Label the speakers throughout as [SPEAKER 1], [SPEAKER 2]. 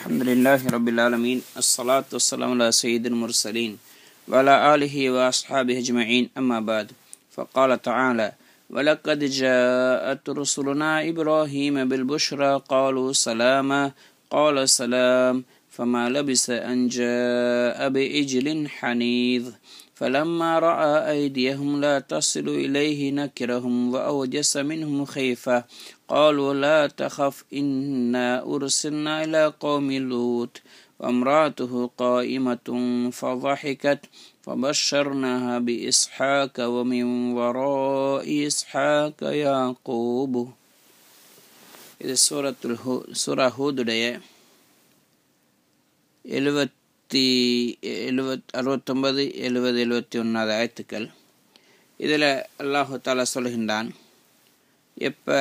[SPEAKER 1] Alhamdulillahi Rabbil Alameen. As-salatu was-salamu ala Sayyidil Mursaleen wa ala alihi wa ashabihi ajma'in amma ba'd. فقال تعالى ولقد جاءت رسلنا إبراهيم بالبشرى قالوا سلاما قال سلام فما لبث أن جاء بعجل حنيذ فلما رأى أيديهم لا تصل إليه نكرهم وأوجس منهم خيفة قالوا لا تخف إنا أرسلنا إلى قوم لوط وامرأته قائمة فضحكت فبشرناها بإسحاق ومن وراء إسحاق يعقوب. இது சூரா ஹூதுடைய 69, 70, 71 ஆயத்துக்கள். இதில் அல்லாஹு தாலா சொல்கின்றான், எப்போ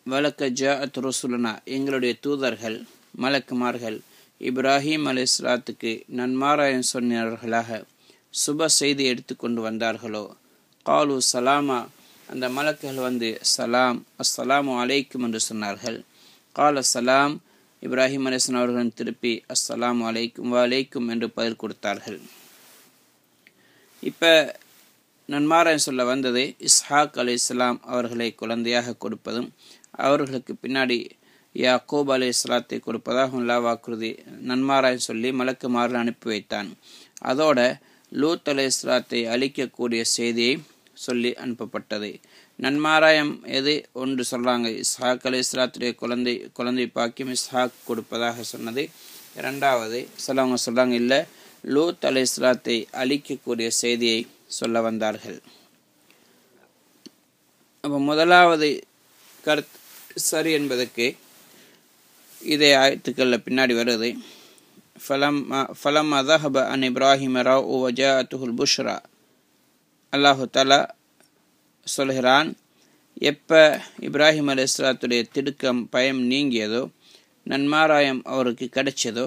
[SPEAKER 1] வலக்க ஜாஅத் ருசுலுனா எங்களுடைய தூதர்கள் மலக்குமார்கள் இப்ராஹிம் அலைஹிஸ்ஸலாத்துக்கு நன்மாராயம் சொன்னவர்களாக சுப செய்தி எடுத்துக்கொண்டு வந்தார்களோ, காலு சலாமா அந்த மலக்குகள் வந்து சலாம் அஸ்ஸலாமு அலைக்கும் என்று சொன்னார்கள். கால சலாம் இப்ராஹிம் அலைஹிஸ்ஸலாம் அவர்கள் திருப்பி அஸ்ஸலாமு அலைக்கும் வலைக்கும் என்று பதில் கொடுத்தார்கள். இப்போ நன்மாராயம் சொல்ல வந்தது இஸ்ஹாக் அலைஹிஸ்ஸலாம் அவர்களை குழந்தையாக கொடுப்பதும் அவர்களுக்கு பின்னாடி யாக்கூப் அலைஹிஸ்ஸலாத்தை கொடுப்பதாக அல்லா வாக்குறுதி நன்மாராயம் சொல்லி மலக்குமார்கள் அனுப்பி வைத்தான். அதோட லூத் அலைஹிஸ்ஸலாத்தை அழிக்கக்கூடிய செய்தியை சொல்லி அனுப்பப்பட்டது. நன்மாராயம் எது ஒன்று சொல்கிறாங்க, இஸ்ஹாக் அலைஹிஸ்ஸலாத்துடைய குழந்தை பாக்கியம் இஸ்ஹாக் கொடுப்பதாக சொன்னது. இரண்டாவது சிலவங்க சொல்கிறாங்க இல்லை, லூத் அலைஹிஸ்ஸலாத்தை அழிக்கக்கூடிய செய்தியை சொல்ல வந்தார்கள். அப்போ முதலாவது கருத்து சரி என்பதற்கு இதே ஆயத்துக்களில் பின்னாடி வருது. ஃபலம் அதஹப அன் இப்ராஹிம் ராவ் வஜாஅத்துல் புஷ்ரா. அல்லாஹு தஆலா சொல்கிறான், எப்போ இப்ராஹிம் அலைஹிஸ்ஸலாத்துடைய திடுக்கம் பயம் நீங்கியதோ நன்மாராயம் அவருக்கு கிடைச்சதோ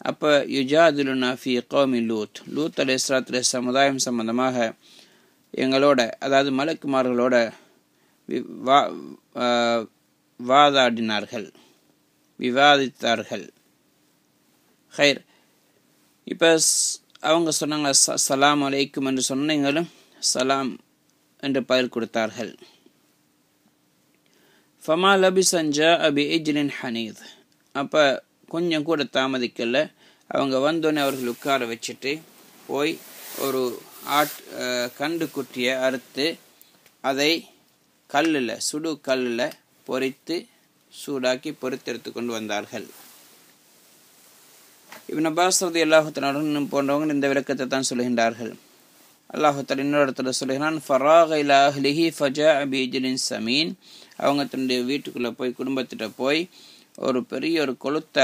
[SPEAKER 1] அப்போ யுஜாதிலுனா ஃபி கௌமி லூத் அலைஹிஸ்ஸலாத்துடைய சமுதாயம் சம்பந்தமாக எங்களோட, அதாவது மலக்குமார்களோட விவாதித்தார்கள். ஹைர், இப்போ அவங்க சொன்னாங்க சலாம் அலைக்கும் என்று சொன்னீங்களும் சலாம் என்று பதில் கொடுத்தார்கள். ஃபமா லபிஸன் ஜாஅ பிஇஜ்லின் ஹனீத். அப்போ கொஞ்சம் கூட தாமதிக்கல, அவங்க வந்தோடனே அவர்கள் உட்கார வச்சுட்டு போய் ஒரு கண்டு குட்டியை அறுத்து அதை சுடு கல்லில் பொரித்து சூடாக்கி பொரித்தெடுத்து கொண்டு வந்தார்கள். இப்னு அப்பாஸ் ரலியல்லாஹு தஆலா போன்றவங்க இந்த விளக்கத்தை தான் சொல்கின்றார்கள். அல்லாஹு தஆலா இன்னொரு இடத்துல சொல்கிறான், ஃபராக இலா அஹ்லிஹி ஃபஜாஅ பிஇஜ்லின் சமீன். அவங்க தன்னுடைய வீட்டுக்குள்ளே போய் குடும்பத்திட்ட போய் ஒரு பெரிய ஒரு கொளுத்த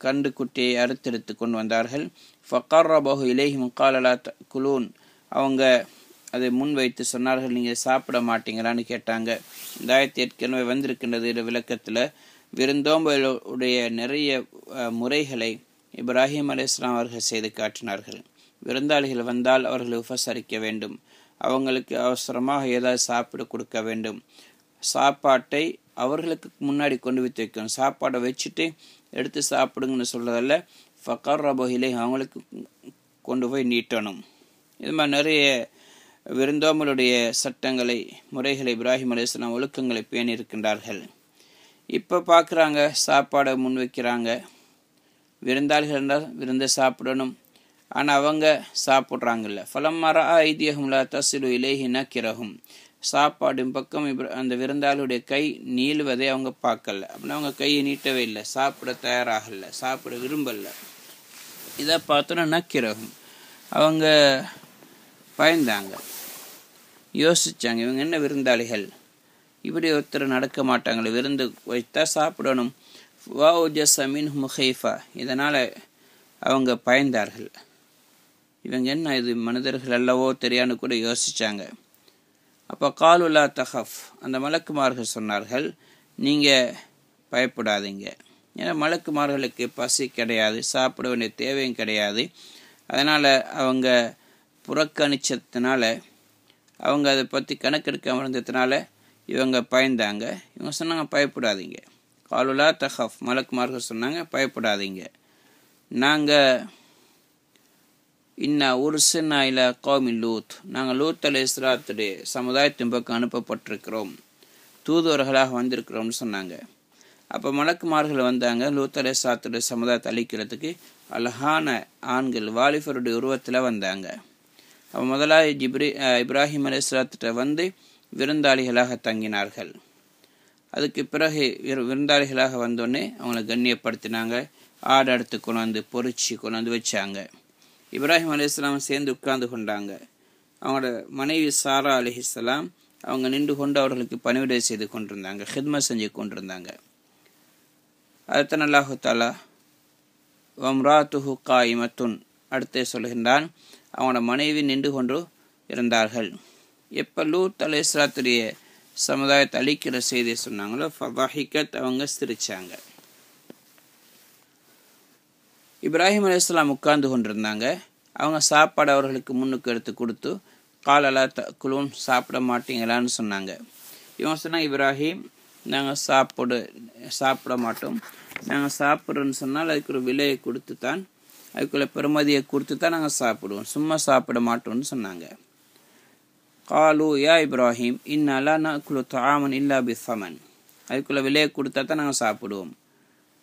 [SPEAKER 1] கண்டு குட்டியை அறுத்தெடுத்து கொண்டு வந்தார்கள். ஃபகர்ரபஹு இலைஹிம் கால லா தஅகுலூன். அவங்க அதை முன் வைத்து சொன்னார்கள், நீங்கள் சாப்பிட மாட்டீங்களான்னு கேட்டாங்க. இந்த ஆயத்து ஏற்கனவே வந்திருக்கின்றது. இந்த விளக்கத்தில் விருந்தோம்பலுடைய நிறைய முறைகளை இப்ராஹிம் அலைஹிஸ்ஸலாம் அவர்கள் செய்து காட்டினார்கள். விருந்தாளிகள் வந்தால் அவர்களை உபசரிக்க வேண்டும், அவங்களுக்கு அவசரமாக ஏதாவது சாப்பிட கொடுக்க வேண்டும். சாப்பாட்டை அவர்களுக்கு முன்னாடி கொண்டு வைக்கணும். சாப்பாடை வச்சுட்டு எடுத்து சாப்பிடுங்கன்னு சொல்றதல்ல, ஃபகர்ரபஹு இலைஹி அவங்களுக்கு கொண்டு போய் நீட்டணும். இது மாதிரி நிறைய விருந்தோம்பலுடைய சட்டங்களை முறைகளை இப்ராஹிம் அலைஹிஸ்ஸலாம் ஒழுக்கங்களை பேணி இருக்கின்றார்கள். இப்போ பார்க்குறாங்க, சாப்பாடை முன் வைக்கிறாங்க, விருந்தாளிகள் இருந்தால் விருந்தை சாப்பிடணும், ஆனால் அவங்க சாப்பிட்றாங்கல்ல. ஃபலம்மா ரஅ ஐதியஹும் லா தஸிலு இலைஹி நக்கிரஹும். சாப்பாடும் பக்கம் அந்த விருந்தாளியுடைய கை நீளுவதை அவங்க பார்க்கல. அப்படின்னா அவங்க கையை நீட்டவே இல்லை, சாப்பிட தயாராகல, சாப்பிட விரும்பல. இதை பார்த்தோன்னா நக்கிரஹும் அவங்க பயந்தாங்க, யோசிச்சாங்க, இவங்க என்ன விருந்தாளிகள், இப்படி ஒருத்தர் நடக்க மாட்டாங்களே, விருந்து வைத்தா சாப்பிடணும். வஅஜஸ மின்ஹும் கைஃபா. இதனால் அவங்க பயந்தார்கள். இவங்க என்ன இது மனிதர்கள் அல்லவோ தெரியான்னு கூட யோசிச்சாங்க. அப்போ காலு லா தஹஃப். அந்த மலக்குமார்கள் சொன்னார்கள், நீங்கள் பயப்படாதீங்க. ஏன்னா மலக்குமார்களுக்கு பசி கிடையாது, சாப்பிட வேண்டிய தேவையும் கிடையாது. அதனால் அவங்க புறக்கணிச்சதுனால, அவங்க அதை பற்றி கணக்கெடுக்க இருந்ததுனால இவங்க பயந்தாங்க. இவங்க சொன்னாங்க பயப்படாதீங்க. காலுலா தஹஃப். மலக்குமார்கள் சொன்னாங்க பயப்படாதீங்க. நாங்கள் இன்னா உர்சினா இலா கௌமி லூத், நாங்கள் லூத் அலைஹிஸ்ஸலாத்துடைய சமுதாயத்தின் பக்கம் அனுப்பப்பட்டிருக்கிறோம், தூதுவர்களாக வந்திருக்கிறோம்னு சொன்னாங்க. அப்போ மலக்குமார்கள் வந்தாங்க லூத் அலைஹிஸ்ஸலாத்துடைய சமுதாயத்தை அழிக்கிறதுக்கு. அழகான ஆண்கள் வாலிபருடைய உருவத்தில் வந்தாங்க. அப்போ முதலாக இப்ராஹிம் அலைஹிஸ்ஸலாத்திட்ட வந்து விருந்தாளிகளாக தங்கினார்கள். அதுக்கு பிறகு விருந்தாளிகளாக வந்தோடனே அவங்கள கண்ணியப்படுத்தினாங்க. ஆடு அடுத்து கொண்டாந்து பொறிச்சு கொண்டாந்து வச்சாங்க. இப்ராஹிம் அலைஹிஸ்ஸலாம் சேர்ந்து உட்கார்ந்து கொண்டாங்க. அவங்களோட மனைவி சாரா அலைஹிஸ்ஸலாம் அவங்க நின்று கொண்டு அவர்களுக்கு பணிவிடை செய்து கொண்டிருந்தாங்க, ஹித்மத் செஞ்சு கொண்டிருந்தாங்க. அடுத்த அல்லாஹு தஆலா வம்ராத்துஹு காயிமத்துன் அடுத்தே சொல்கின்றான், அவனோட மனைவி நின்று கொண்டு இருந்தார்கள். எப்போ லூத் அலைஹிஸ்ஸலாத்துடைய சமுதாயத்தை அழிக்கிற செய்தியை சொன்னாங்களோ ஃபதஹிகத் அவங்க சிரிச்சாங்க. இப்ராஹிம் அலைஹிஸ்ஸலாம் உட்கார்ந்து கொண்டிருந்தாங்க. அவங்க சாப்பாடு அவர்களுக்கு முன்னுக்கு எடுத்து கொடுத்து காலலா தக்குலூன் சாப்பிட மாட்டீங்களான்னு சொன்னாங்க. இவங்க சொன்னாங்க, இப்ராஹிம் நாங்கள் சாப்பிட மாட்டோம், நாங்கள் சாப்பிட்றோன்னு சொன்னால் அதுக்கு ஒரு விலையை கொடுத்து தான், அதுக்குள்ள பெருமதியை கொடுத்து தான் நாங்கள் சாப்பிடுவோம், சும்மா சாப்பிட மாட்டோம்னு சொன்னாங்க. காலு யா இப்ராஹிம் இன்னலா நக்குலு தாமன் இல்லா பிசமன், அதுக்குள்ள விலையை கொடுத்தா தான் நாங்கள் சாப்பிடுவோம்.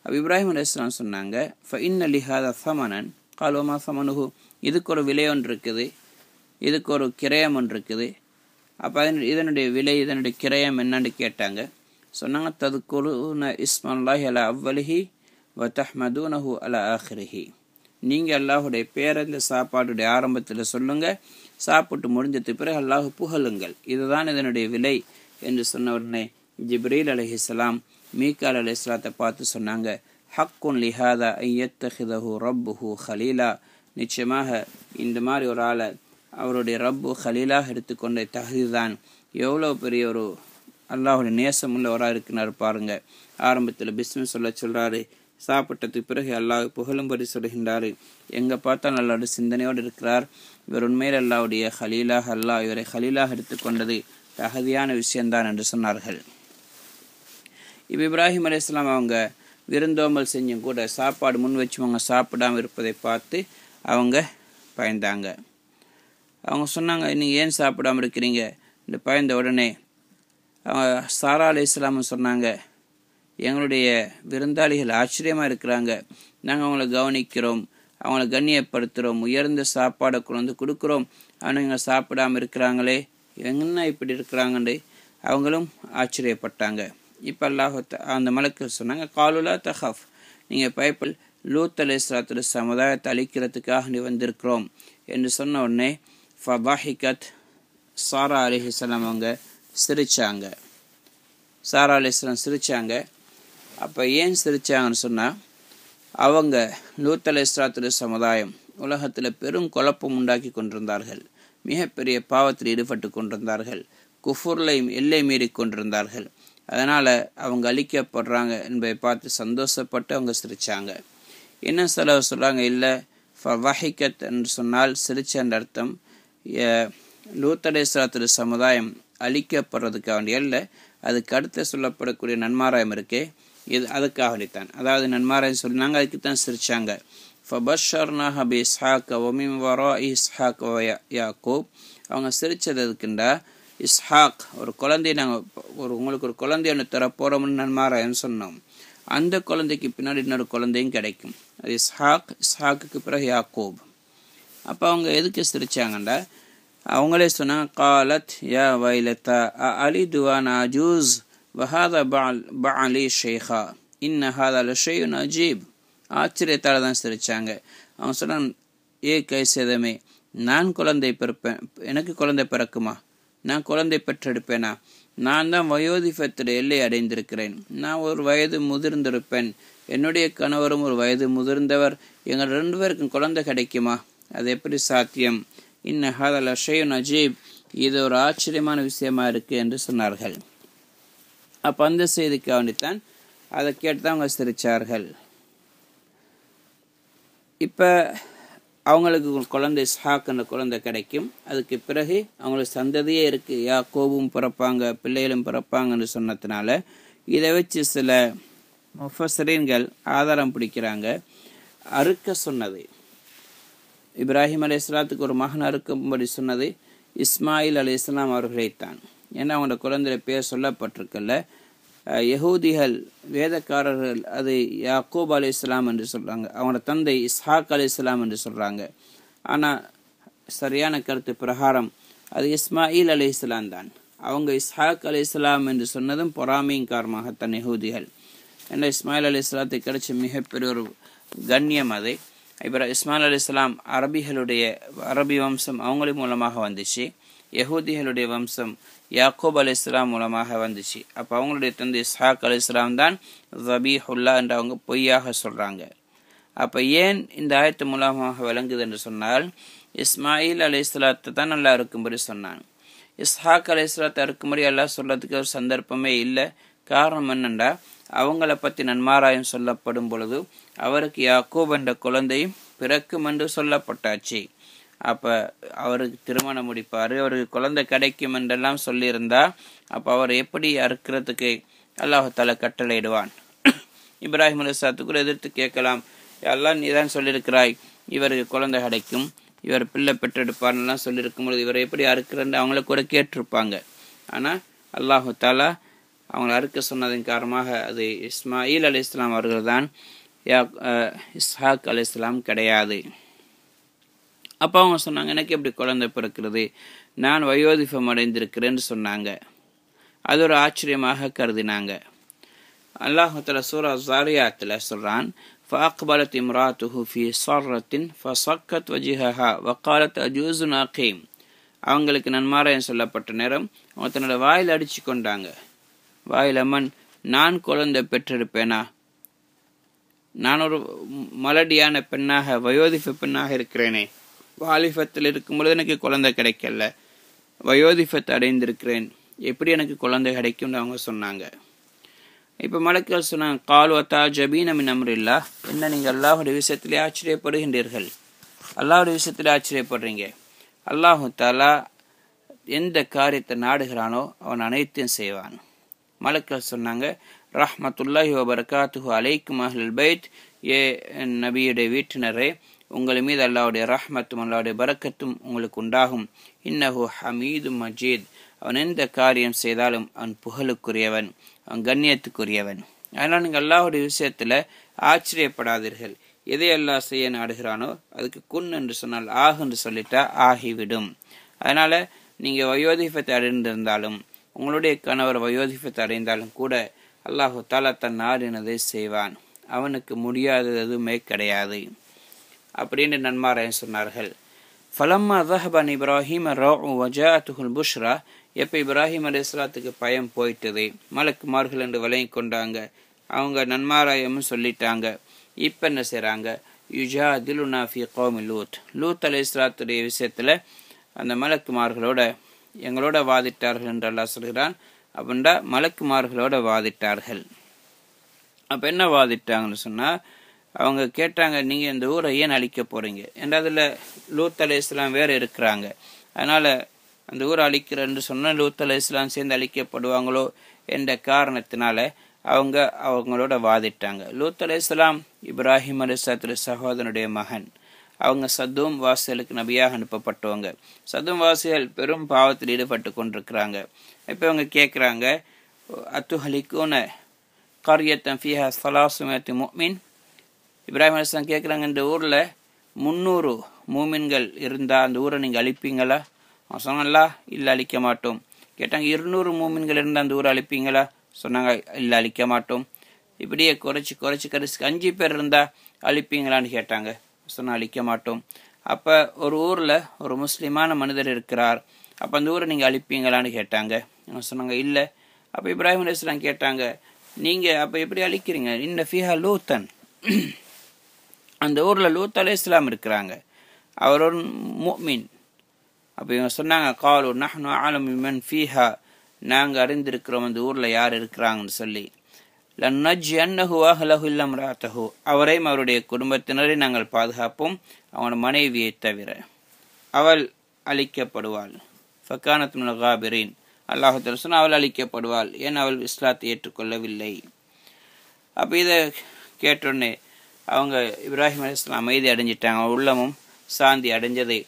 [SPEAKER 1] அப்போ இப்ராஹிம் அலைஹிஸ்ஸலாம் சொன்னாங்க, ஃப இன்ன லிஹாதா சமனன் காலுமா சமனுஹு, இதுக்கு ஒரு விலை ஒன்று இருக்குது, இதுக்கு ஒரு கிரயம் ஒன்று இருக்குது. அப்போ இதனுடைய விலை இதனுடைய கிரயம் என்னன்னு கேட்டாங்க. சொன்னாங்க, ததுக்குருன இஸ்மல்லாஹி அலா அவ்வலிஹி வ தஹ்மதுனஹு அலா ஆஹிரிஹி, நீங்கள் அல்லாஹுடைய பேரை இந்த சாப்பாட்டுடைய ஆரம்பத்தில் சொல்லுங்கள், சாப்பிட்டு முடிஞ்சதுக்கு பிறகு அல்லாஹ் புகழுங்கள், இதுதான் இதனுடைய விலை என்று சொன்ன உடனே ஜிப்ரீல் அலைஹிஸ்ஸலாம் மீகால் அலைஹிஸ்ஸலாத்தை பார்த்து சொன்னாங்க, ஹக்குன் லிஹாதா ஐயத்தஹிதஹு ரப்புஹு ஹலீலா, நிச்சயமாக இந்த மாதிரி ஒரு ஆளை அவருடைய ரப்பு ஹலீலாக எடுத்துக்கொண்ட தகுதிதான். எவ்வளோ பெரிய ஒரு அல்லாஹுடைய நேசம் உள்ளவராக இருக்கிறார் பாருங்க. ஆரம்பத்தில் பிஸ்மில் சொல்கிறாரு, சாப்பிட்டதுக்கு பிறகு அல்லாஹ் புகழும்படி சொல்கின்றாரு. எங்கே பார்த்தா அல்லாஹ்வுடைய சிந்தனையோடு இருக்கிறார். இவர் உண்மையில் அல்லாஹ்வுடைய ஹலீலாக, அல்லாஹ் இவரை ஹலீலாக எடுத்துக்கொண்டது தகுதியான விஷயம்தான் என்று சொன்னார்கள். இப்போ இப்ராஹிம் அலைஹிஸ்ஸலாம் அவங்க விருந்தோம்பல் செஞ்சும் கூட சாப்பாடு முன் வச்சு அவங்க சாப்பிடாமல் இருப்பதை பார்த்து அவங்க பயந்தாங்க. அவங்க சொன்னாங்க, நீங்கள் ஏன் சாப்பிடாமல் இருக்கிறீங்க இந்த பயந்த உடனே அவங்க சாரா அலைஹிஸ்ஸலாம் சொன்னாங்க, எங்களுடைய விருந்தாளிகள் ஆச்சரியமாக இருக்கிறாங்க, நாங்கள் அவங்கள கவனிக்கிறோம், அவங்கள கண்ணியப்படுத்துகிறோம், உயர்ந்த சாப்பாடை கொண்டு வந்து கொடுக்குறோம், ஆனால் இங்கே சாப்பிடாமல் இருக்கிறாங்களே, என்ன இப்படி இருக்கிறாங்கன்னு அவங்களும் ஆச்சரியப்பட்டாங்க. இப்போ அல்லாஹ் அந்த மலக்கள் சொன்னாங்க, காலுலா தஹஃப், நீங்கள் பயப்பல் லூத் அலைஹிஸ்ஸலாத்துடைய சமுதாயத்தை அழிக்கிறதுக்காக நீ வந்திருக்கிறோம் என்று சொன்ன உடனே ஃபதஹிகத் சாரா அலைஹிஸ்ஸலாம் அவங்க சிரிச்சாங்க. சாரா அலைஹிஸ்ஸலாம் சிரிச்சாங்க. அப்போ ஏன் சிரிச்சாங்கன்னு சொன்னால், அவங்க லூத் அலைஹிஸ்ஸலாத்துடைய சமுதாயம் உலகத்தில் பெரும் குழப்பம் உண்டாக்கி கொண்டிருந்தார்கள், மிகப்பெரிய பாவத்தில் ஈடுபட்டு கொண்டிருந்தார்கள், குஃபுர்லையும் எல்லை மீறி கொண்டிருந்தார்கள். அதனால் அவங்க அழிக்கப்படுறாங்க என்பதை பார்த்து சந்தோஷப்பட்டு அவங்க சிரித்தாங்க. இன்னும் சிலர் சொல்கிறாங்க, இல்லை ஃபதஹிகத் என்று சொன்னால் சிரிச்ச என்ற அர்த்தம் லூத் அலைஹிஸ்ஸலாத்துடைய சமுதாயம் அழிக்கப்படுறதுக்காக வேண்டிய இல்லை, அதுக்கு அடுத்து சொல்லப்படக்கூடிய நன்மாராயம் இருக்கே இது அதுக்காக வேண்டித்தான். அதாவது நன்மாராயம் சொன்னாங்க, அதுக்கு தான் சிரிச்சாங்க. ஃபபஷர்னாஹ பி இஸ்ஹாக் வ மின் வராஇ இஸ்ஹாக் வ யாக்கூப், அவங்க சிரிச்சது எதுக்குண்டா, இஸ்ஹாக் ஒரு குழந்தைய நாங்கள் உங்களுக்கு ஒரு குழந்தைய ஒன்று தர போகிறோம்னு நன்மாராயம் சொன்னோம், அந்த குழந்தைக்கு பின்னாடி இன்னொரு குழந்தையும் கிடைக்கும், அது இஸ்ஹாக்குக்கு பிறகு யாக்கூப். அப்போ அவங்க எதுக்கு சிரிச்சாங்கண்டா, அவங்களே சொன்னாங்க, காலத் யா வைலத்தா அலிதுவான் அஜூஸ் வஹாதா பஅலி ஷேஹா இன்ன ஹாதா லஷையுன் அஜீப், ஆச்சரியத்தால் தான் சிரிச்சாங்க. அவங்க சொன்னாங்க, ஏ கைசேதமே, நான் குழந்தை பிறப்பேன், எனக்கு குழந்தை பிறக்குமா, நான் குழந்தை பெற்றெடுப்பேனா, நான் தான் வயோதிபத்துடைய எல்லை அடைந்திருக்கிறேன், நான் ஒரு வயது முதிர்ந்திருப்பேன், என்னுடைய கணவரும் ஒரு வயது முதிர்ந்தவர், எங்கள் 2 பேருக்கும் குழந்தை கிடைக்குமா, அது எப்படி சாத்தியம், இன்ன ஹாதா லஷையுன் அஜீப், இது ஒரு ஆச்சரியமான விஷயமா இருக்கு என்று சொன்னார்கள். அப்போ அந்த செய்திக்கு வேண்டித்தான் அதை கேட்டு தான் அவங்க சிரித்தார்கள். இப்போ அவங்களுக்கு குழந்தை இஸ்ஹாக்ன்ற குழந்தை கிடைக்கும், அதுக்கு பிறகு அவங்களுக்கு சந்ததியே இருக்குது, யாக்கோபும் பிறப்பாங்க, பிள்ளைகளும் பிறப்பாங்கன்னு சொன்னதுனால இதை வச்சு சில முஃபஸ்ஸரீன்கள் ஆதாரம் பிடிக்கிறாங்க. அறுக்க சொன்னது. இப்ராஹிம் அலைஹிஸ்ஸலாத்துக்கு ஒரு மகன் அறுக்கும்படி சொன்னது இஸ்மாயில் அலைஹிஸ்ஸலாம் அவர்களைத்தான். ஏன்னா அவங்களோட குழந்தை பேர் சொல்லப்பட்டிருக்கல. யஹூதிகள் வேதக்காரர்கள் அது யாக்கூப் அலைஹிஸ்ஸலாம் என்று சொல்கிறாங்க, அவங்களோட தந்தை இஸ்ஹாக் அலைஹிஸ்ஸலாம் என்று சொல்கிறாங்க. ஆனால் சரியான கருத்து பிரகாரம் அது இஸ்மாயில் அலைஹிஸ்ஸலாம் தான். அவங்க இஸ்ஹாக் அலைஹிஸ்ஸலாம் என்று சொன்னதும் பொறாமையின் காரணமாகத்தான் யஹூதிகள். ஏன்னா இஸ்மாயில் அலைஹிஸ்ஸலாத்தை கிடைச்ச மிகப்பெரிய ஒரு கண்ணியம் அது. இஸ்மாயில் அலைஹிஸ்ஸலாம் அரபி வம்சம் அவங்களின் மூலமாக வந்துச்சு. யஹூதிகளுடைய வம்சம் யாக்கூப் அலைஹிஸ்ஸலாம் மூலமாக வந்துச்சு. அப்போ அவங்களுடைய தந்தை இஸ்ஹாக் அலைஹிஸ்ஸலாம் தான் ஜபீஹுல்லா என்று அவங்க பொய்யாக சொல்கிறாங்க. அப்போ ஏன் இந்த ஆயத்து மூலமாக விளங்குது என்று சொன்னால், இஸ்மாயில் அலைஹிஸ்ஸலாத்தை தான் நல்லா இருக்கும்படி சொன்னான். இஸ்ஹாக் அலைஹிஸ்ஸலாத்தை இருக்கும்படி எல்லாம் சொல்கிறதுக்கு ஒரு சந்தர்ப்பமே இல்லை. காரணம் என்னென்னா, அவங்கள பற்றி நன்மாராயம் சொல்லப்படும் பொழுது அவருக்கு யாக்கூப் என்ற குழந்தையும் பிறக்கும் என்று சொல்லப்பட்டாச்சு. அப்போ அவருக்கு திருமணம் முடிப்பார், அவருக்கு குழந்தை கிடைக்கும் என்றெல்லாம் சொல்லியிருந்தா அப்போ அவர் எப்படி அறுக்கிறதுக்கு அல்லாஹால கட்டளையிடுவான்? இப்ராஹிம் அலைஹிஸ்ஸலாத்துக்கு கூட எதிர்த்து கேட்கலாம், எல்லாம் நீ தான் சொல்லியிருக்கிறாய் இவருக்கு குழந்தை கிடைக்கும், இவர் பிள்ளை பெற்றெடுப்பார்லாம் சொல்லியிருக்கும் பொழுது இவரை எப்படி அறுக்கிறன்னு அவங்கள கூட கேட்டிருப்பாங்க. ஆனால் அல்லாஹாலா அவங்களை அறுக்க சொன்னதன் காரணமாக அது இஸ்மாயில் அலைஹிஸ்ஸலாம் அவர்கள் தான், இஸ்ஹாக் அலைஹிஸ்ஸலாம் கிடையாது. அப்போ அவங்க சொன்னாங்க, எனக்கு எப்படி குழந்தை பிறக்கிறது, நான் வயோதிபம் அடைந்திருக்கிறேன்னு சொன்னாங்க. அது ஒரு ஆச்சரியமாக கருதினாங்க. அல்லாஹ் தஆலா சூரா ஸாரியாத்தில் சொல்கிறான், فأقبلت امرأته في صرة فصكت وجهها وقالت أجوز عقيم. அவங்களுக்கு நன்மாராயம் சொல்லப்பட்ட நேரம் அவங்க தன்னோட வாயில் அடிச்சு கொண்டாங்க. வாயில் அம்மன், நான் குழந்தை பெற்றிருப்பேனா? நான் ஒரு மலடியான பெண்ணாக வயோதிப பெண்ணாக இருக்கிறேனே, வாலிபத்தில் இருக்கும் பொழுது எனக்கு குழந்தை கிடைக்கல, வயோதிபத்தை அடைந்திருக்கிறேன், எப்படி எனக்கு குழந்தை கிடைக்கும்னு அவங்க சொன்னாங்க. இப்போ மலக்குகள் சொன்னாங்க, காலு அத்தா ஜபீன மின் அம்ரில்லா, என்ன நீங்கள் அல்லாஹுடைய விஷயத்திலே ஆச்சரியப்படுகின்றீர்கள், அல்லாஹுடைய விஷயத்திலே ஆச்சரியப்படுறீங்க. அல்லாஹு தாலா எந்த காரியத்தை நாடுகிறானோ அவன் அனைத்தையும் செய்வான். மலக்குகள் சொன்னாங்க, ரஹ்மத்துல்லாஹி வபரகாத்துஹு அலைக்கும் அஹ்லுல் பைத், ஏ நபியுடைய வீட்டினரே, உங்கள் மீது அல்லாஹ்வுடைய ரஹ்மத்தும் அல்லாஹ்வுடைய பரக்கத்தும் உங்களுக்கு உண்டாகும். இன்னஹு ஹமீது மஜீத், அவன் எந்த காரியம் செய்தாலும் அவன் புகழுக்குரியவன், அவன் கண்ணியத்துக்குரியவன். அதனால் நீங்கள் அல்லாஹ்வுடைய விஷயத்தில் ஆச்சரியப்படாதீர்கள். எதை அல்லாஹ் செய்ய நாடுகிறானோ அதுக்கு குன் என்று சொன்னால் ஆகு என்று சொல்லிட்டா ஆகிவிடும். அதனால் நீங்கள் வயோதிபத்தை அடைந்திருந்தாலும் உங்களுடைய கணவர் வயோதிபத்தை அடைந்தாலும் கூட அல்லாஹு தாலா தன் நாடினதை செய்வான், அவனுக்கு முடியாதது எதுவுமே கிடையாது அப்படின்னு நன்மாராயம் சொன்னார்கள். ஃபலம்மா தஹபன் இப்ராஹிம் ரவு வஜாஅத்துஹுல் புஷ்ரா, எப்போ இப்ராஹிம் அலைஹிஸ்ஸலாத்துக்கு பயம் போயிட்டது, மலக்குமார்கள் என்று விளங்கி கொண்டாங்க, அவங்க நன்மாராயமும் சொல்லிட்டாங்க. இப்போ என்ன செய்கிறாங்க, யுஜாதிலுனா ஃபி கௌமி லூத், லூத் அலைஹிஸ்ஸலாத்துடைய விஷயத்தில் அந்த மலக்குமார்களோட எங்களோட வாதிட்டார்கள் என்று அல்லாஹ் சொல்கிறான். அப்படின்டா மலக்குமார்களோட வாதிட்டார்கள். அப்போ என்ன வாதிட்டாங்கன்னு சொன்னால், அவங்க கேட்டாங்க, நீங்கள் இந்த ஊரை ஏன் அழிக்க போகிறீங்க என்ற அதில் லூத் அலைஹிஸ்ஸலாம் வேறு இருக்கிறாங்க, அதனால் அந்த ஊரை அழிக்கிறேன்னு சொன்னால் லூத் அலைஹிஸ்ஸலாம் சேர்ந்து அழிக்கப்படுவாங்களோ என்ற காரணத்தினால அவங்களோட வாதிட்டாங்க. லூத் அலைஹிஸ்ஸலாம் இப்ராஹிம் அலைஹிஸ்ஸலாத்துடைய சகோதரனுடைய மகன். அவங்க சதும் வாசிகளுக்கு நபியாக அனுப்பப்பட்டவங்க. சதும் வாசிகள் பெரும் பாவத்தில் ஈடுபட்டு கொண்டிருக்கிறாங்க. இப்போ அவங்க கேட்குறாங்க, அத்துஹலிக்கூன கரியத்தன் ஃபீஹா ஸலாசுமியத்தி முஃமின், இப்ராஹிம் அலைஹிஸ்ஸலாம் கேட்குறாங்க, இந்த ஊரில் 300 மூமின்கள் இருந்தால் அந்த ஊரை நீங்கள் அழிப்பீங்களா? அவன் சொன்னாங்களா, இல்லை அழிக்க மாட்டோம். கேட்டாங்க, 200 மூமின்கள் இருந்தால் அந்த ஊரை அழிப்பீங்களா? சொன்னாங்க, இல்லை அழிக்க மாட்டோம். இப்படியே குறைச்சி கடைசிக்கு 5 பேர் இருந்தால் அழிப்பீங்களான்னு கேட்டாங்க. சொன்னால் அழிக்க மாட்டோம். அப்போ ஒரு ஊரில் ஒரு முஸ்லீமான மனிதர் இருக்கிறார், அப்போ அந்த ஊரை நீங்கள் அழிப்பீங்களான்னு கேட்டாங்க. சொன்னாங்க, இல்லை. அப்போ இப்ராஹிம் அலைஹிஸ்ஸலாம் கேட்டாங்க, நீங்கள் அப்போ எப்படி அழிக்கிறீங்க? இன்ன ஃபீஹா லூத்தன், அந்த ஊரில் லூத் அலைஹிஸ்ஸலாம் இருக்கிறாங்க, அவர் ஒரு முஃமின். அப்போ இவங்க சொன்னாங்க, காலு நஹ்னு அஅலமு பிமன் ஃபீஹா, நாங்கள் அறிந்திருக்கிறோம் அந்த ஊரில் யார் இருக்கிறாங்கன்னு சொல்லி. லன்னஜ்ஜியன்னஹு வஅஹ்லஹு இல்லா இம்ராஅத்தஹு, அவரையும் அவருடைய குடும்பத்தினரை நாங்கள் பாதுகாப்போம், அவனோட மனைவியை தவிர, அவள் அழிக்கப்படுவாள். ஃபகானத் மினல் காபிரீன், அல்லாஹ் தஆலா சொன்னா அவள் அழிக்கப்படுவாள், ஏன் அவள் இஸ்லாத்தை ஏற்றுக்கொள்ளவில்லை. அப்போ இதை கேட்டோடனே அவங்க இப்ராஹிம் அலைஹிஸ்ஸலாம் அமைதி அடைஞ்சிட்டாங்க, உள்ளமும் சாந்தி அடைஞ்சது.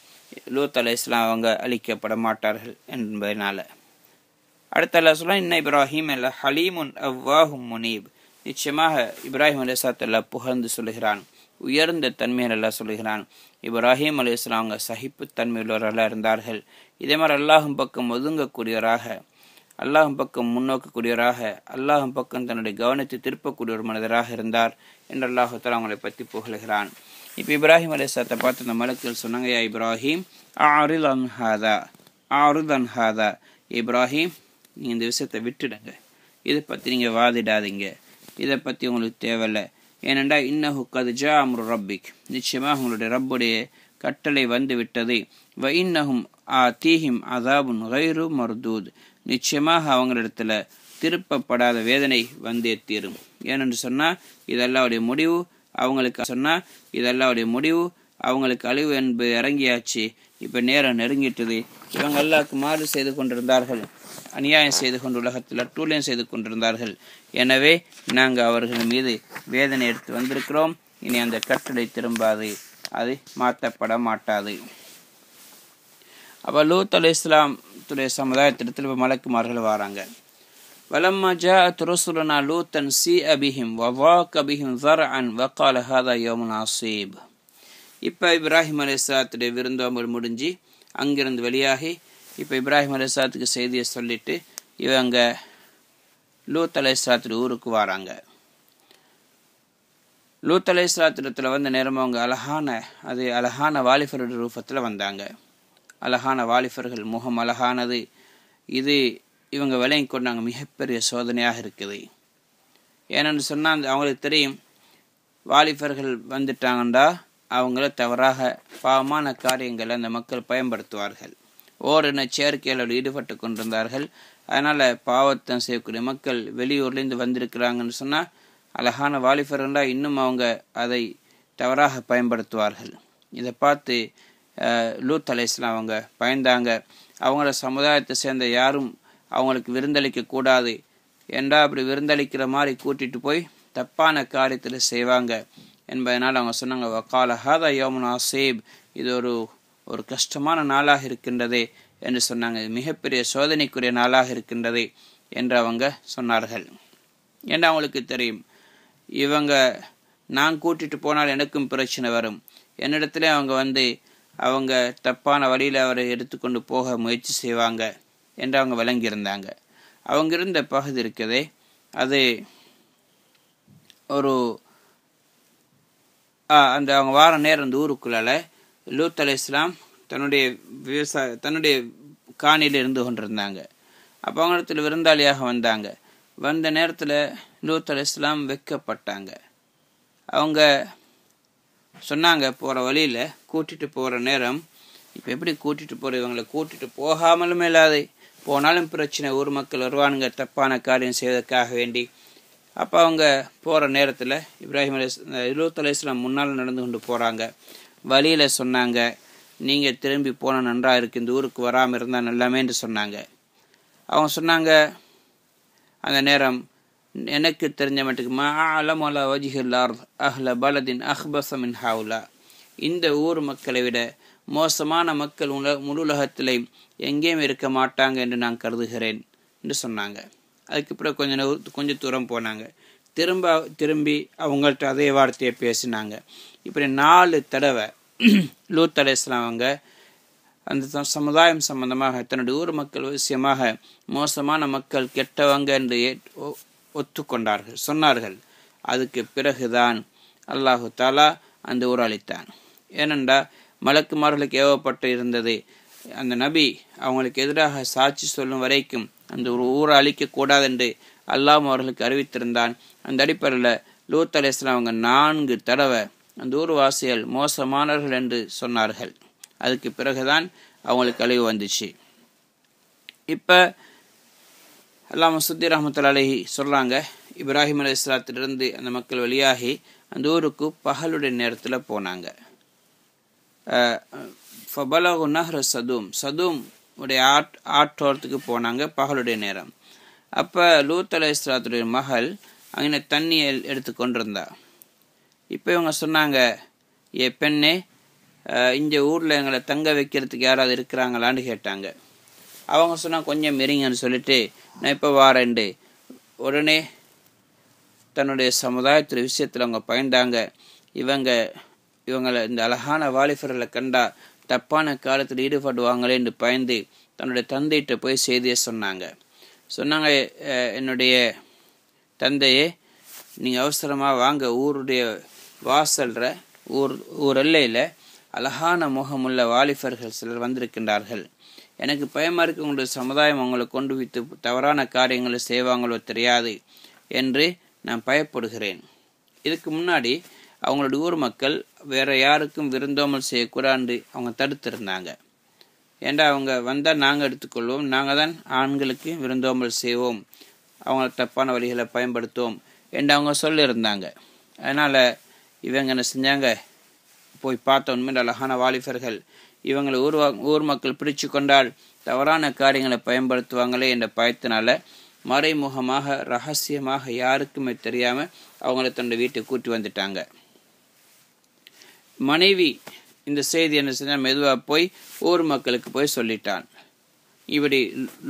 [SPEAKER 1] லூத் அலைஹிஸ்ஸலாம் அவங்க அழிக்கப்பட மாட்டார்கள் என்பதனால. அடுத்த அல்லாஹ் சொல்றான், இன்ன இப்ராஹிம் அல்ல ஹலீமுன் அவ்வாஹும் முனீப். நிச்சயமாக இப்ராஹிம் அலைஹிஸ்ஸலாத்தை அல்லாஹ் புகழ்ந்து சொல்லுகிறான், உயர்ந்த தன்மையில் அல்லாஹ் சொல்லுகிறான். இப்ராஹிம் அலைஹிஸ்ஸலாம் அவங்க சகிப்பு தன்மையுள்ளவர்களாக இருந்தார்கள். இதே மாதிரி அல்லாஹும் பக்கம் ஒதுங்கக்கூடியவராக, அல்லாஹும் பக்கம் முன்னோக்கக்கூடியவராக, அல்லாஹும் பக்கம் தன்னுடைய கவனத்தை திருப்பக்கூடிய ஒரு மனிதராக இருந்தார் என்று அல்லாஹ் தஆலா அவங்களை பற்றி புகழுகிறான். இப்போ இப்ராஹிம் அலைஹிஸ்ஸலாத்தை பார்த்து அந்த மலக்குகள் சொன்னாங்க, யா இப்ராஹிம் ஆரில் அன் ஹாதா, ஆரில் அன் ஹாதா, இப்ராஹிம் நீங்கள் இந்த விஷயத்தை விட்டுடுங்க, இதை பற்றி நீங்கள் வாதிடாதீங்க, இதை பற்றி உங்களுக்கு தேவையில்லை. ஏனென்றால் இன்னஹு கத் ஜா அம்ரு ரப்பிக், நிச்சயமாக உங்களுடைய ரப்புடைய கட்டளை வந்து விட்டது. வ இன்னஹும் ஆதீஹிம் அதாபுன் கைரு மர்தூத், நிச்சயமாக அவங்களிடத்துல திருப்பப்படாத வேதனை வந்தே தீரும். ஏனென்று சொன்னால் இதெல்லாவுடைய முடிவு, அவங்களுக்கு சொன்னால் இதெல்லாவுடைய முடிவு, அவங்களுக்கு அழிவு என்பது இறங்கியாச்சு. இப்போ நேரம் நெருங்கிட்டது. இவங்க அல்லாஹ்வுக்கு மாறு செய்து கொண்டிருந்தார்கள், அநியாயம் செய்து கொண்டு உலகத்தில் அட்டூழியம் செய்து கொண்டிருந்தார்கள். எனவே நாங்கள் அவர்கள் மீது வேதனை எடுத்து வந்திருக்கிறோம். இனி அந்த கட்டளை திரும்பாது, அது மாற்றப்பட மாட்டாது. அப்போ லூத் அலைஹிஸ்ஸலாத்துடைய சமுதாயத்திடத்தில் இப்போ மலக்குமார்கள் வராங்க. வலம்மா ஜாஅத் ருசுலுனா லூத்தன் ஸீஅ பிஹிம் வஸாக பிஹிம் ஸர்அன் வகால ஹாதா யௌமுன் அஸீப். இப்போ இப்ராஹிம் அலைஹிஸ்ஸலாத்துடைய விருந்தோம்பல் முடிஞ்சு அங்கிருந்து வெளியாகி இப்போ இப்ராஹிம் அலைஹிஸ்ஸலாத்துக்கு செய்தியை சொல்லிட்டு இவங்க லூத் அலைஹிஸ்ஸலாத்துடைய ஊருக்கு வராங்க. லூத் அலைஹிஸ்ஸலாத்திடத்தில் வந்த நேரம் அவங்க அழகான வாலிபருடைய ரூபத்தில் வந்தாங்க. அழகான வாலிபர்கள், முகம் அழகானது. இது இவங்க விளங்கி கொண்டாங்க, மிகப்பெரிய சோதனையாக இருக்குது. ஏனென்று சொன்னால் அவங்களுக்கு தெரியும், வாலிபர்கள் வந்துட்டாங்கண்டா அவங்கள தவறாக பாவமான காரியங்களை அந்த மக்கள் பயன்படுத்துவார்கள். ஓரின சேர்க்கையில் ஈடுபட்டு கொண்டிருந்தார்கள். அதனால் பாவத்தை செய்யக்கூடிய மக்கள் வெளியூர்லேருந்து வந்திருக்கிறாங்கன்னு சொன்னால் அழகான வாலிபர்களா இன்னும் அவங்க அதை தவறாக பயன்படுத்துவார்கள். இதை பார்த்து லூத் அலைஹிஸ்ஸலாம் அவங்க பயந்தாங்க. அவங்கள சமுதாயத்தை சேர்ந்த யாரும் அவங்களுக்கு விருந்தளிக்க கூடாது என்றால் அப்படி விருந்தளிக்கிற மாதிரி கூட்டிகிட்டு போய் தப்பான காரியத்தில் செய்வாங்க என்பதனால் அவங்க சொன்னாங்க, வகால ஹாதா யௌமுன் அஸீப், இது ஒரு கஷ்டமான நாளாக இருக்கின்றதே என்று சொன்னாங்க. மிகப்பெரிய சோதனைக்குரிய நாளாக இருக்கின்றது என்று அவங்க சொன்னார்கள். ஏன்னா அவங்களுக்கு தெரியும், இவங்க நான் கூட்டிகிட்டு போனால் எனக்கும் பிரச்சனை வரும், என்னிடத்துல அவங்க தப்பான வழியில் அவரை எடுத்துக்கொண்டு போக முயற்சி செய்வாங்க என்று அவங்க விளங்கியிருந்தாங்க. அவங்க இருந்த பகுதி இருக்கதே, அது ஒரு அந்த அவங்க வார நேரம் அந்த ஊருக்குள்ளால லூத் அலைஹிஸ்ஸலாம் தன்னுடைய காணியில் இருந்து கொண்டிருந்தாங்க. அப்போ அவங்க இடத்துல விருந்தாளியாக வந்தாங்க. வந்த நேரத்தில் லூத் அலைஹிஸ்ஸலாம் வெட்கப்பட்டாங்க. அவங்க சொன்னாங்க, போகிற வழியில் கூட்டிகிட்டு போகிற நேரம், இப்போ எப்படி கூட்டிகிட்டு போகிற, இவங்களை கூட்டிகிட்டு போகாமலும் இல்லாது போனாலும் பிரச்சனை, ஊர் மக்கள் வருவானுங்க தப்பான காரியம் செய்வதற்காக வேண்டி. அப்போ அவங்க போகிற நேரத்தில் லூத் அலைஹிஸ்ஸலாம் முன்னால் நடந்து கொண்டு போகிறாங்க. வழியில் சொன்னாங்க, நீங்கள் திரும்பி போனால் நன்றாக இருக்குது, இந்த ஊருக்கு வராமல் இருந்தால் நல்லாமே என்று சொன்னாங்க. அவங்க சொன்னாங்க அந்த நேரம், எனக்கு தெரிஞ்ச மட்டுக்குமா அலமலா வஜிஹில் அர்த் அஹ்ல பலதின் அஹ்பஸ மின் ஹவுலா, இந்த ஊர் மக்களை விட மோசமான மக்கள் முழு உலகத்திலே எங்கேயும் இருக்க மாட்டாங்க என்று நான் கருதுகிறேன் என்று சொன்னாங்க. அதுக்கு பிறகு கொஞ்சம் தூரம் போனாங்க. திரும்பி அவங்கள்ட்ட அதே வார்த்தையை பேசினாங்க. இப்படி 4 தடவை லூத் அலைஹிஸ்ஸலாம் அவங்க அந்த சமுதாயம் சம்பந்தமாக தன்னுடைய ஊர் மக்கள் விஷயமாக மோசமான மக்கள் கெட்டவங்க என்று ஒத்துக்கொண்டார்கள், சொன்னார்கள். அதுக்கு பிறகுதான் அல்லாஹு தாலா அந்த ஊர் அளித்தான். ஏனென்றால் மலக்குமார்களுக்கு ஏவப்பட்டு இருந்தது, அந்த நபி அவங்களுக்கு எதிராக சாட்சி சொல்லும் வரைக்கும் அந்த ஒரு ஊரை அழிக்கக்கூடாது என்று அல்லாஹ் அவர்களுக்கு அறிவித்திருந்தான். அந்த அடிப்படையில் லூத் அலைஹிஸ்ஸலாம் அவங்க 4 தடவை அந்த ஊர்வாசிகள் மோசமானவர்கள் என்று சொன்னார்கள். அதுக்கு பிறகுதான் அவங்களுக்கு அழிவு வந்துச்சு. இப்போ அல்லாஹ் சுத்தி ரஹ்மத்துல்லாஹி அலைஹி சொல்கிறாங்க, இப்ராஹிம் அலைஹிஸ்ஸலாத்திலிருந்து அந்த மக்கள் வெளியாகி அந்த ஊருக்கு பகலுடைய நேரத்தில் போனாங்க. ஃபபலகு நஹ்ர சதூம் உடைய ஆற்றோரத்துக்கு போனாங்க பகலுடைய நேரம். அப்போ லூத் அலைஹிஸ்ஸலாத்துடைய மகள் அங்கே தண்ணியை எடுத்து கொண்டிருந்தா. இப்போ இவங்க சொன்னாங்க, ஏ பெண்ணே, இந்த ஊரில் எங்களை தங்க வைக்கிறதுக்கு யாராவது இருக்கிறாங்களான்னு கேட்டாங்க. அவங்க சொன்னால் கொஞ்சம் இருங்கன்னு சொல்லிட்டு நான் இப்போ வாரேன்ண்டு உடனே தன்னுடைய சமுதாயத்தில் விஷயத்தில் அவங்க பயந்தாங்க. இவங்களை இந்த அழகான வாலிபர்களை கண்டா தப்பான காலத்தில் ஈடுபடுவாங்களே என்று பயந்து தன்னுடைய தந்தையிட்ட போய் செய்தியை சொன்னாங்க. என்னுடைய தந்தையே, நீங்கள் அவசரமாக வாங்க, ஊருடைய வாசல்ற ஊர் எல்லையில் அழகான முகமுள்ள வாலிபர்கள் சிலர் வந்திருக்கின்றார்கள். எனக்கு பயமாக இருக்கு, உங்களுடைய சமுதாயம் அவங்களை கொண்டு வைத்து தவறான காரியங்களை செய்வாங்களோ தெரியாது என்று நான் பயப்படுகிறேன். இதுக்கு முன்னாடி அவங்களுடைய ஊர் மக்கள் வேற யாருக்கும் விருந்தோமல் செய்யக்கூடாது அவங்க தடுத்திருந்தாங்க. ஏண்டா அவங்க வந்தால் நாங்கள் எடுத்துக்கொள்வோம், நாங்கள் தான் ஆண்களுக்கு விருந்தோமல் செய்வோம், அவங்கள தப்பான வழிகளை பயன்படுத்துவோம் என்று அவங்க சொல்லியிருந்தாங்க. அதனால் இவங்க என்ன செஞ்சாங்க, போய் பார்த்த உண்மையில் அழகான வாலிபர்கள் இவங்களை ஊர் மக்கள் பிடிச்சு கொண்டால் தவறான காரியங்களை பயன்படுத்துவாங்களே என்ற பயத்தினால மறைமுகமாக ரகசியமாக யாருக்குமே தெரியாமல் அவங்கள தன்னுடைய வீட்டுக்கு கூட்டி வந்துட்டாங்க. மனைவி இந்த செய்தி என்ன செஞ்சால் மெதுவாக போய் ஊர் மக்களுக்கு போய் சொல்லிட்டான். இப்படி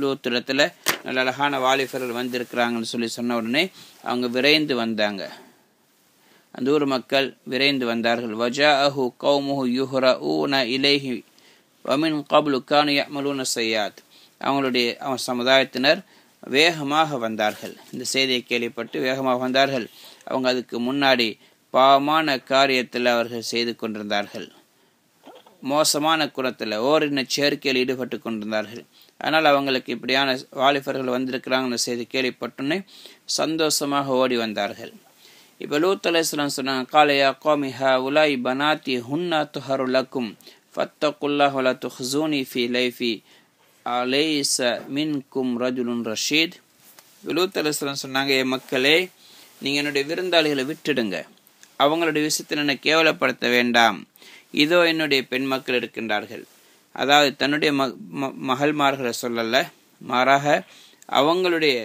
[SPEAKER 1] லூத்திரத்தில் நல்ல அழகான வாலிபர்கள் வந்திருக்கிறாங்கன்னு சொல்லி சொன்ன உடனே அவங்க விரைந்து வந்தாங்க. அந்த ஊர் மக்கள் விரைந்து வந்தார்கள். வஜாஅஹு கௌமுஹு யுஹ்ரஊன இலைஹி வமின் கப்லு கானு யஅமலூன ஸய்யாத். அவங்க சமுதாயத்தினர் வேகமாக வந்தார்கள். இந்த செய்தியை கேள்விப்பட்டு வேகமாக வந்தார்கள். அவங்க அதுக்கு முன்னாடி பாவமான காரியத்தில் அவர்கள் செய்து கொண்டிருந்தார்கள், மோசமான குணத்தில் ஓரின சேர்க்கையில் ஈடுபட்டு கொண்டிருந்தார்கள். அதனால் அவங்களுக்கு இப்படியான வாலிபர்கள் வந்திருக்கிறாங்கன்னு செய்தி கேள்விப்பட்டோன்னே சந்தோஷமாக ஓடி வந்தார்கள். இப்போ லூத் அலைஹிஸ்ஸலாம் சொன்னாங்க, காலையா கோமிஹா உலாய் பனாத்தி ஹுன்னா துஹரு லக்கும் ஃபத்தகுல்லாஹ் வலா துஹ்ஸூனி ஃபி லைஃபி அலைஸ மின்கும் ரஜுலுன் ரஷீத். லூத் அலைஹிஸ்ஸலாம் சொன்னாங்க, என் மக்களே, நீங்கள் என்னுடைய விருந்தாளிகளை விட்டுடுங்க, அவங்களுடைய விஷயத்தில் என்னை கேவலப்படுத்த வேண்டாம். இதோ என்னுடைய பெண் மக்கள் இருக்கின்றார்கள். அதாவது தன்னுடைய மகள்மார்களை சொல்லல, மாறாக அவங்களுடைய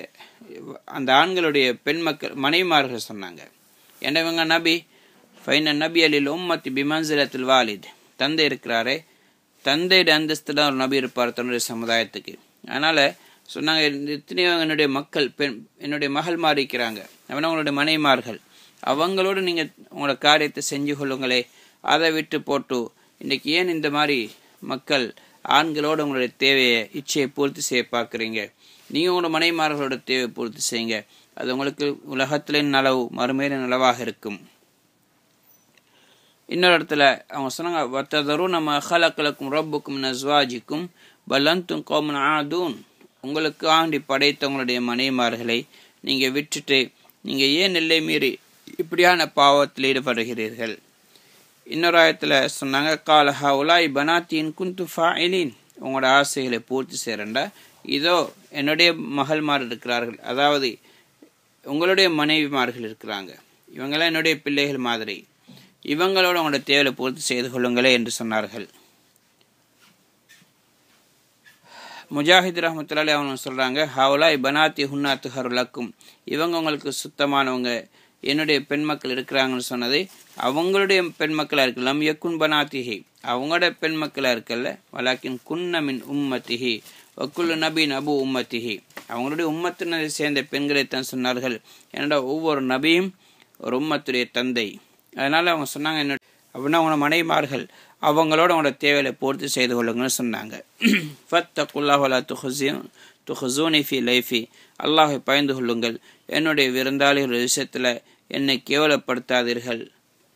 [SPEAKER 1] அந்த ஆண்களுடைய பெண் மக்கள் மனைவிமார்கள் சொன்னாங்க. என்னவங்க நபி ஃபைன நபி அலில் உம்மத்தி பிமன்சிலத்தில் வாலித், தந்தை இருக்கிறாரே, தந்தையுடைய அந்தஸ்து தான் ஒரு நபி இருப்பார் தன்னுடைய சமுதாயத்துக்கு. அதனால் சொன்னாங்க, எத்தனையோ என்னுடைய மக்கள் என்னுடைய மகள்மார் இருக்கிறாங்க, அவங்களுடைய மனைவிமார்கள், அவங்களோடு நீங்கள் உங்களோட காரியத்தை செஞ்சு கொள்ளுங்களே. அதை விட்டு போட்டு இன்றைக்கி ஏன் இந்த மாதிரி மக்கள் ஆண்களோடு உங்களுடைய தேவையை இச்சையை பூர்த்தி செய்ய பார்க்குறீங்க? நீங்கள் உங்களோட மனைவிமார்களோட தேவையை பூர்த்தி செய்யுங்க, அது உங்களுக்கு உலகத்திலின் நலவு மறுமையில நலவாக இருக்கும். இன்னொரு இடத்துல அவங்க சொன்னாங்க, வத்ததரும் நம்ம அஹலக்கலக்கும் ரப்புக்கும் நஸ்வாஜிக்கும் பலந்தும் கோமன் ஆதூன். உங்களுக்கு ஆண்டி படைத்தவங்களுடைய மனைவிமார்களை நீங்கள் விட்டுட்டு நீங்கள் ஏன் எல்லை மீறி இப்படியான பாவத்தில் ஈடுபடுகிறீர்கள்? இன்னொரு ஆயத்தில் சொன்னாங்க, காலஹா உலாய் பனாத்தின் குந்து ஃபாயிலின், உங்களோட ஆசைகளை பூர்த்தி செய்கிறண்டா இதோ என்னுடைய மகள்மார் இருக்கிறார்கள், அதாவது உங்களுடைய மனைவிமார்கள் இருக்கிறாங்க, இவங்களாம் என்னுடைய பிள்ளைகள் மாதிரி, இவங்களோட உங்களோட தேவையை பூர்த்தி செய்து கொள்ளுங்களே என்று சொன்னார்கள். முஜாஹித் ரஹ்மத்துல்லாஹி அவங்க சொல்கிறாங்க, ஹவுலாய் பனாத்தி ஹுன்னா துஹருலக்கும், இவங்க உங்களுக்கு சுத்தமானவங்க, என்னுடைய பெண் மக்கள் இருக்கிறாங்கன்னு சொன்னது அவங்களுடைய பெண் மக்களாக இருக்கு. லம் யக்குன் பனாத்திஹி, அவங்களோட பெண் மக்களாக இருக்கல்ல, வலாக்கின் குன்னமின் உம்மத்திஹி வக்குல்லு நபின் அபு உம்மத்திஹி, அவங்களுடைய உம்மத்தினரை சேர்ந்த பெண்களைத்தான் சொன்னார்கள். என்னோட ஒவ்வொரு நபியும் ஒரு உம்மத்துடைய தந்தை. அதனால் அவங்க சொன்னாங்க, என்னோட அப்படின்னா அவங்களோட மனைவிமார்கள் அவங்களோட அவங்களோட தேவையை பூர்த்தி செய்து கொள்ளுங்கன்னு சொன்னாங்க. ஃபத்தகுல்லாஹ் வலா துஹ்ஸூனி ஃபி லைஃபி, அல்லாஹை பயந்து கொள்ளுங்கள், என்னுடைய விருந்தாளிகள் விஷயத்தில் என்னை கேவலப்படுத்தாதீர்கள்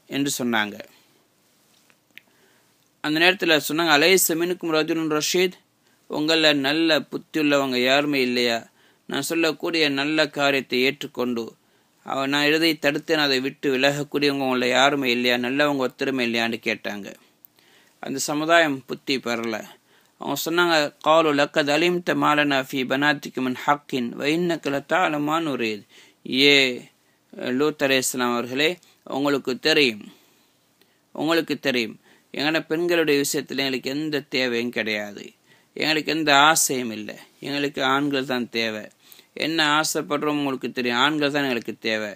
[SPEAKER 1] என்று சொன்னாங்க. அந்த நேரத்தில் சொன்னாங்க, அலைஸ மின்கும் ரஜுலுன் ரஷீத், உங்களில் நல்ல புத்தி உள்ளவங்க யாருமே இல்லையா? நான் சொல்லக்கூடிய நல்ல காரியத்தை ஏற்றுக்கொண்டு நான் எதை தடுத்தேன் அதை விட்டு விலகக்கூடியவங்க உங்களை யாருமே இல்லையா? நல்லவங்க ஒருத்தருமே இல்லையான்னு கேட்டாங்க. அந்த சமுதாயம் புத்தி பெறலை. அவங்க சொன்னாங்க, காலு லக்கத் அலிம்த மாலனா ஃபி பனாத்திக்கு மின் ஹக்கின் வ இன்னக லதஅலமு உரீத். ஏ லூத் அலைஹிஸ்ஸலாம் அவர்களே, உங்களுக்கு தெரியும் எங்களோட பெண்களுடைய விஷயத்தில் எங்களுக்கு எந்த தேவையும் கிடையாது, எங்களுக்கு எந்த ஆசையும் இல்லை, எங்களுக்கு ஆண்கள் தான் தேவை. என்ன ஆசைப்படுறோம் உங்களுக்கு தெரியும், ஆண்கள் தான் எங்களுக்கு தேவை,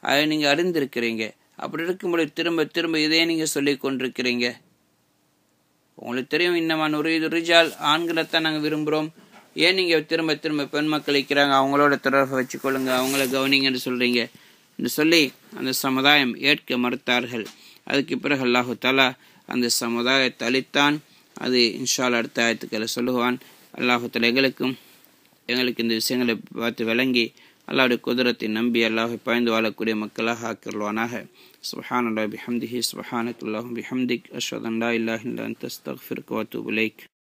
[SPEAKER 1] அதை நீங்கள் அறிந்திருக்கிறீங்க. அப்படி இருக்கும்போது திரும்ப திரும்ப இதே நீங்கள் சொல்லி கொண்டிருக்கிறீங்க. உங்களுக்கு தெரியும், இன்னமான ஒரு இது ரிஜால் ஆண்களைத்தான் நாங்கள் விரும்புகிறோம், ஏன் நீங்கள் திரும்ப திரும்ப பெண் மக்கள் இருக்கிறாங்க அவங்களோட தொடர்பை வச்சுக்கொள்ளுங்க, அவங்கள கவனிங்கன்னு சொல்கிறீங்க என்று சொல்லி அந்த சமுதாயம் ஏற்க மறுத்தார்கள். அதுக்கு பிறகு அல்லாஹு தஆலா அந்த சமுதாயத்தை அளித்தான். அது இன்ஷா அல்லாஹ் அடுத்த ஆயத்துக்களை சொல்லுவான். அல்லாஹு தஆலா எங்களுக்கு இந்த விஷயங்களை பார்த்து விளங்கி அல்லாஹ்வுடைய குதிரத்தை நம்பி அல்லாஹை பயந்து வாழக்கூடிய மக்களாக ஆக்கிடுவானாக. சுப்ஹானல்லாஹி பிஹம்திஹி சுப்ஹானக்கல்லாஹு பிஹம்திக் அஷ்ஹது அன் லா இலாஹா இல்லா அன்த அஸ்தக்ஃபிருக வ அத்தூபு இலைக்.